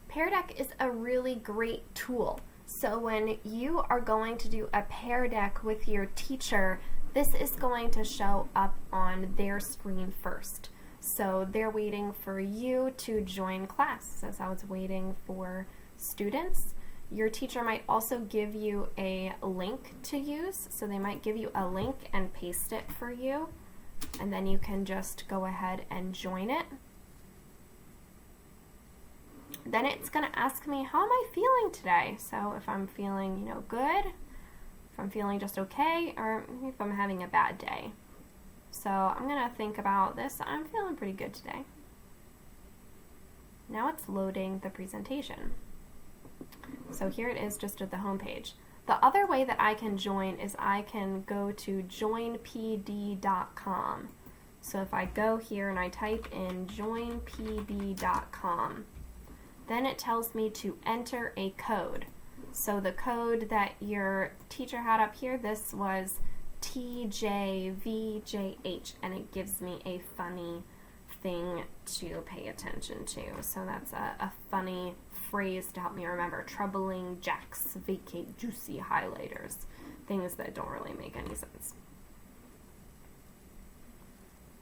Pear Deck is a really great tool. So when you are going to do a Pear Deck with your teacher, this is going to show up on their screen first. So they're waiting for you to join class. That's how it's waiting for students. Your teacher might also give you a link to use. So they might give you a link and paste it for you. And then you can just go ahead and join it. Then it's going to ask me, how am I feeling today? So if I'm feeling, good, if I'm feeling just okay, or if I'm having a bad day. So I'm going to think about this. I'm feeling pretty good today. Now it's loading the presentation. So here it is just at the home page. The other way that I can join is I can go to joinpd.com. So if I go here and I type in joinpd.com, then it tells me to enter a code. So the code that your teacher had up here, this was TJVJH, and it gives me a funny thing to pay attention to. So that's a funny phrase to help me remember. Troubling jacks vacate juicy highlighters. Things that don't really make any sense.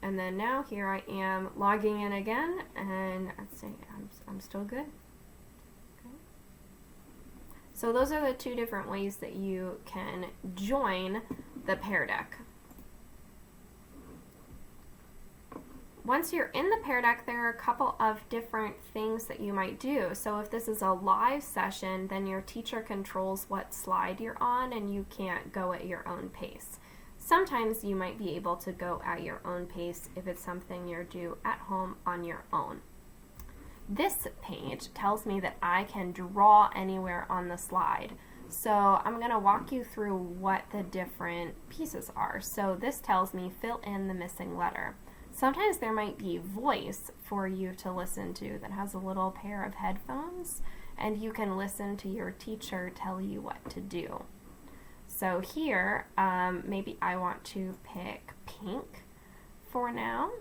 And then now here I am logging in again, and let's see, I'm still good. Okay. So those are the two different ways that you can join the Pear Deck. Once you're in the Pear Deck, there are a couple of different things that you might do. So if this is a live session, then your teacher controls what slide you're on and you can't go at your own pace. Sometimes you might be able to go at your own pace if it's something you're due at home on your own. This page tells me that I can draw anywhere on the slide. So I'm going to walk you through what the different pieces are. So this tells me fill in the missing letter. Sometimes there might be voice for you to listen to that has a little pair of headphones, and you can listen to your teacher tell you what to do. So here, maybe I want to pick pink for now,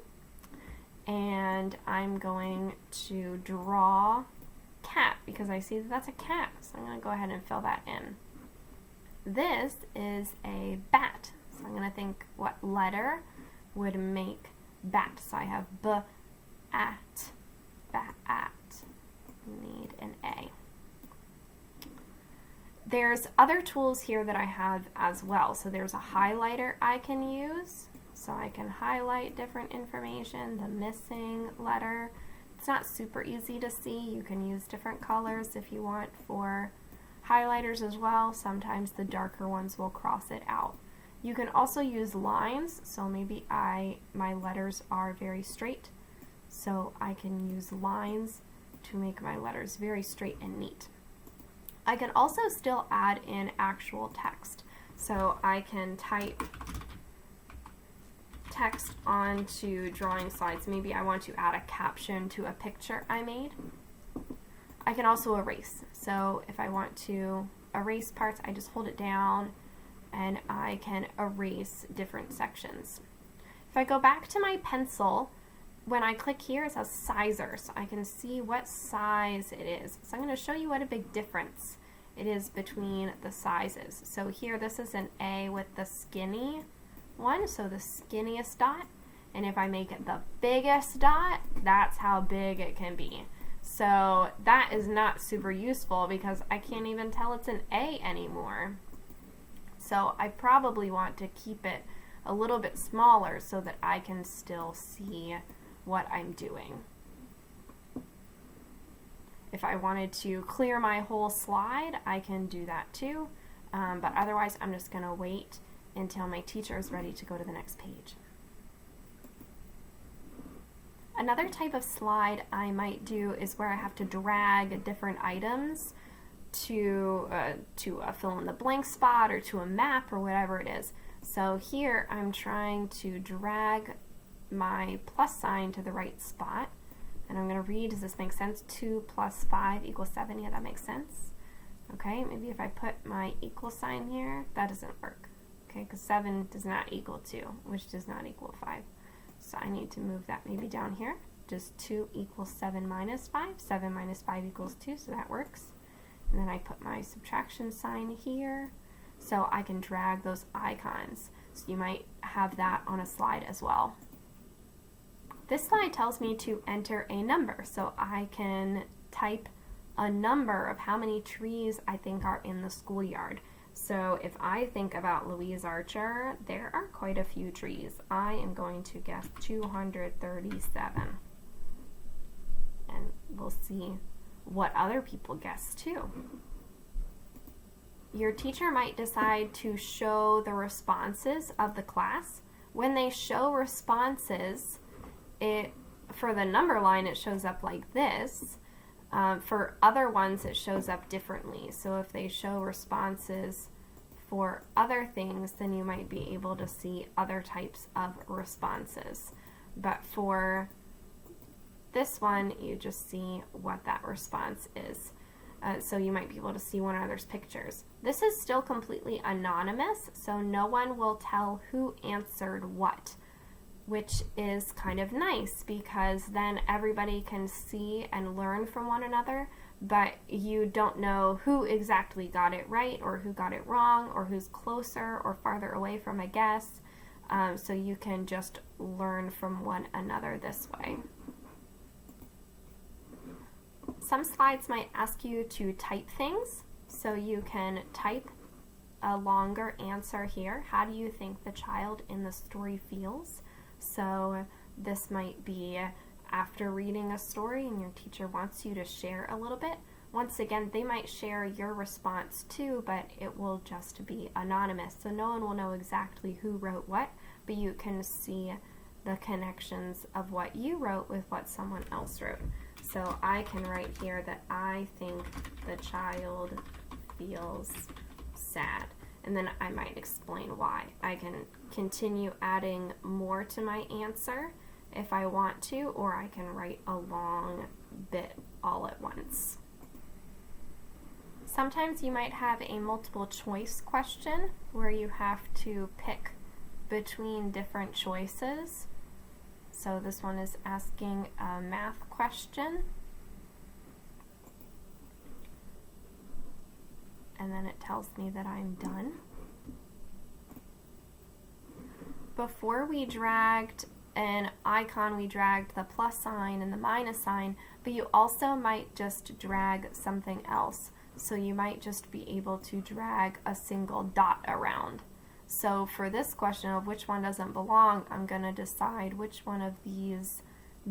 and I'm going to draw cat because I see that that's a cat, so I'm going to go ahead and fill that in. This is a bat, so I'm going to think what letter would make bat. So I have b-at, bat-at. Need an A. There's other tools here that I have as well. So there's a highlighter I can use. So I can highlight different information, the missing letter. It's not super easy to see. You can use different colors if you want for highlighters as well. Sometimes the darker ones will cross it out. You can also use lines. So maybe my letters are very straight. So I can use lines to make my letters very straight and neat. I can also still add in actual text. So I can type text onto drawing slides. Maybe I want to add a caption to a picture I made. I can also erase. So if I want to erase parts, I just hold it down and I can erase different sections. If I go back to my pencil, when I click here, it says sizer, so I can see what size it is. So I'm going to show you what a big difference it is between the sizes. So here, this is an A with the skinny one, so the skinniest dot. And if I make it the biggest dot, that's how big it can be. So that is not super useful because I can't even tell it's an A anymore. So I probably want to keep it a little bit smaller so that I can still see what I'm doing. If I wanted to clear my whole slide, I can do that too, but otherwise I'm just going to wait until my teacher is ready to go to the next page. Another type of slide I might do is where I have to drag different items to fill in the blank spot or to a map or whatever it is. So here I'm trying to drag my plus sign to the right spot, and I'm going to read, does this make sense? 2 plus 5 equals 7. Yeah, that makes sense. Okay, maybe if I put my equal sign here, that doesn't work. Okay, because 7 does not equal 2, which does not equal 5. So I need to move that maybe down here. just 2 equals 7 minus 5. 7 minus 5 equals 2, so that works. And then I put my subtraction sign here, so I can drag those icons. So you might have that on a slide as well. This slide tells me to enter a number, so I can type a number of how many trees I think are in the schoolyard. So if I think about Louise Archer, there are quite a few trees. I am going to guess 237. And we'll see what other people guess too. Your teacher might decide to show the responses of the class. When they show responses, for the number line it shows up like this. For other ones it shows up differently. So if they show responses for other things, then you might be able to see other types of responses. But for this one, you just see what that response is. So you might be able to see one another's pictures. This is still completely anonymous, so no one will tell who answered what, which is kind of nice because then everybody can see and learn from one another, but you don't know who exactly got it right or who got it wrong or who's closer or farther away from a guess, so you can just learn from one another this way. Some slides might ask you to type things, so you can type a longer answer here. How do you think the child in the story feels? So this might be after reading a story and your teacher wants you to share a little bit. Once again, they might share your response too, but it will just be anonymous, so no one will know exactly who wrote what, but you can see the connections of what you wrote with what someone else wrote. So I can write here that I think the child feels sad, and then I might explain why. I can continue adding more to my answer if I want to, or I can write a long bit all at once. Sometimes you might have a multiple choice question where you have to pick between different choices. So this one is asking a math question. And then it tells me that I'm done. Before we dragged an icon, we dragged the plus sign and the minus sign, but you also might just drag something else. So you might just be able to drag a single dot around. So for this question of which one doesn't belong, I'm going to decide which one of these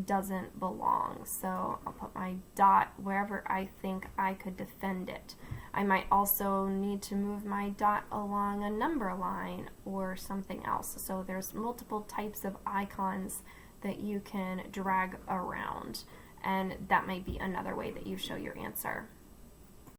doesn't belong. So I'll put my dot wherever I think I could defend it. I might also need to move my dot along a number line or something else. So there's multiple types of icons that you can drag around, and that might be another way that you show your answer.